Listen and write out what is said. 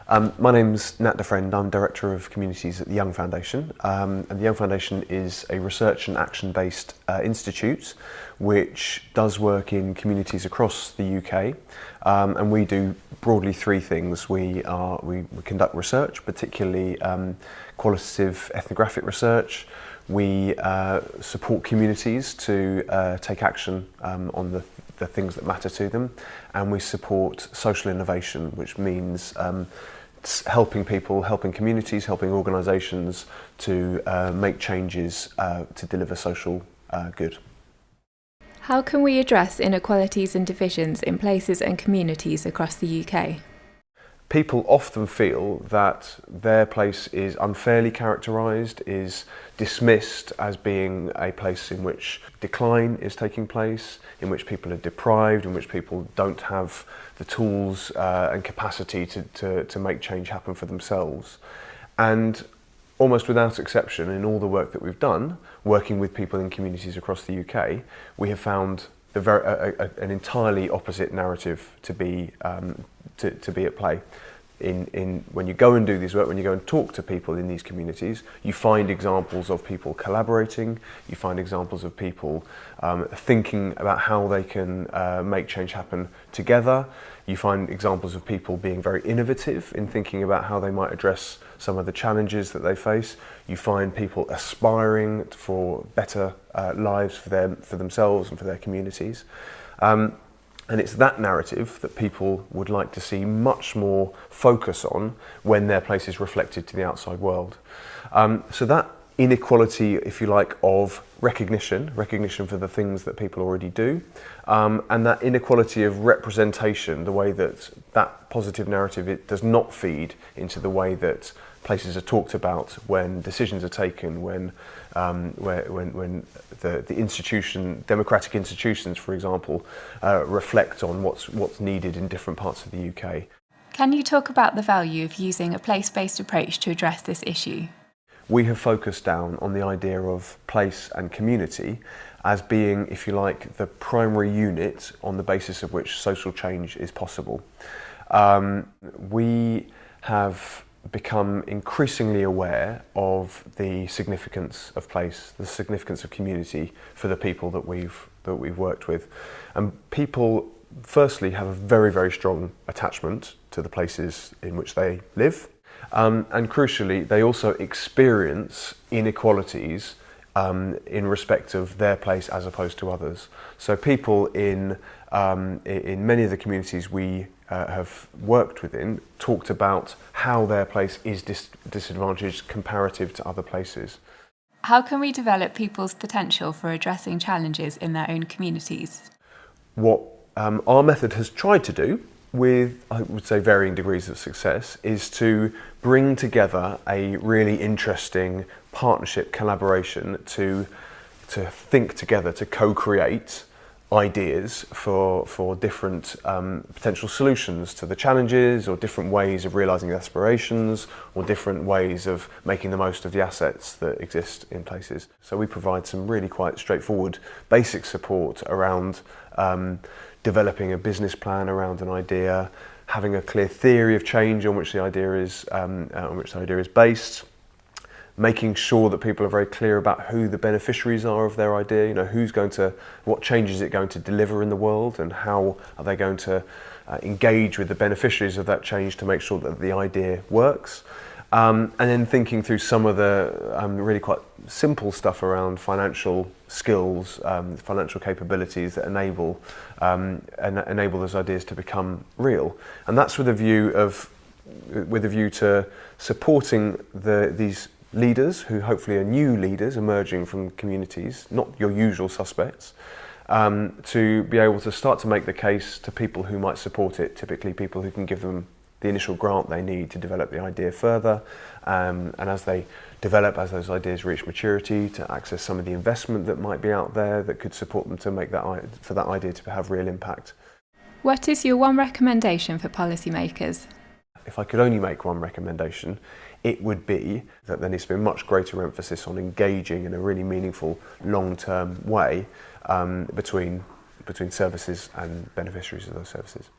My name's Nat Defriend. I'm Director of Communities at the Young Foundation. And the Young Foundation is a research and action-based institute which does work in communities across the UK. And we do broadly three things. We conduct research, particularly qualitative ethnographic research. We support communities to take action on the things that matter to them, and we support social innovation, which means helping people, helping communities, helping organisations to make changes to deliver social good. How can we address inequalities and divisions in places and communities across the UK? People often feel that their place is unfairly characterised, is dismissed as being a place in which decline is taking place, in which people are deprived, in which people don't have the tools and capacity to make change happen for themselves. And almost without exception, in all the work that we've done, working with people in communities across the UK, we have found an entirely opposite narrative to be at play. When you go and do this work, when you go and talk to people in these communities, you find examples of people collaborating, you find examples of people thinking about how they can make change happen together. You find examples of people being very innovative in thinking about how they might address some of the challenges that they face. You find people aspiring for better lives for themselves and for their communities. And it's that narrative that people would like to see much more focus on when their place is reflected to the outside world. So that inequality, if you like, of recognition for the things that people already do, and that inequality of representation, the way that positive narrative, it does not feed into the way that places are talked about when decisions are taken, when the democratic institutions, for example, reflect on what's needed in different parts of the UK. Can you talk about the value of using a place-based approach to address this issue? We have focused down on the idea of place and community as being, if you like, the primary unit on the basis of which social change is possible. We have become increasingly aware of the significance of place, the significance of community for the people that we've worked with. And people, firstly, have a very, very strong attachment to the places in which they live. And crucially, they also experience inequalities in respect of their place as opposed to others. So people in many of the communities we have worked within talked about how their place is disadvantaged comparative to other places. How can we develop people's potential for addressing challenges in their own communities? What our method has tried to do, with, I would say, varying degrees of success, is to bring together a really interesting partnership collaboration to think together, to co-create ideas for different potential solutions to the challenges, or different ways of realising aspirations, or different ways of making the most of the assets that exist in places. So we provide some really quite straightforward basic support around developing a business plan around an idea, having a clear theory of change on which the idea is based, making sure that people are very clear about who the beneficiaries are of their idea, what change is it going to deliver in the world, and how are they going to engage with the beneficiaries of that change to make sure that the idea works. And then thinking through some of the really quite simple stuff around financial skills, financial capabilities that enable those ideas to become real. And that's with a view to supporting these leaders who hopefully are new leaders emerging from communities, not your usual suspects, to be able to start to make the case to people who might support it, typically people who can give them the initial grant they need to develop the idea further, and as they develop, as those ideas reach maturity, to access some of the investment that might be out there that could support them to make for that idea to have real impact. What is your one recommendation for policymakers? If I could only make one recommendation, it would be that there needs to be a much greater emphasis on engaging in a really meaningful, long-term way between services and beneficiaries of those services.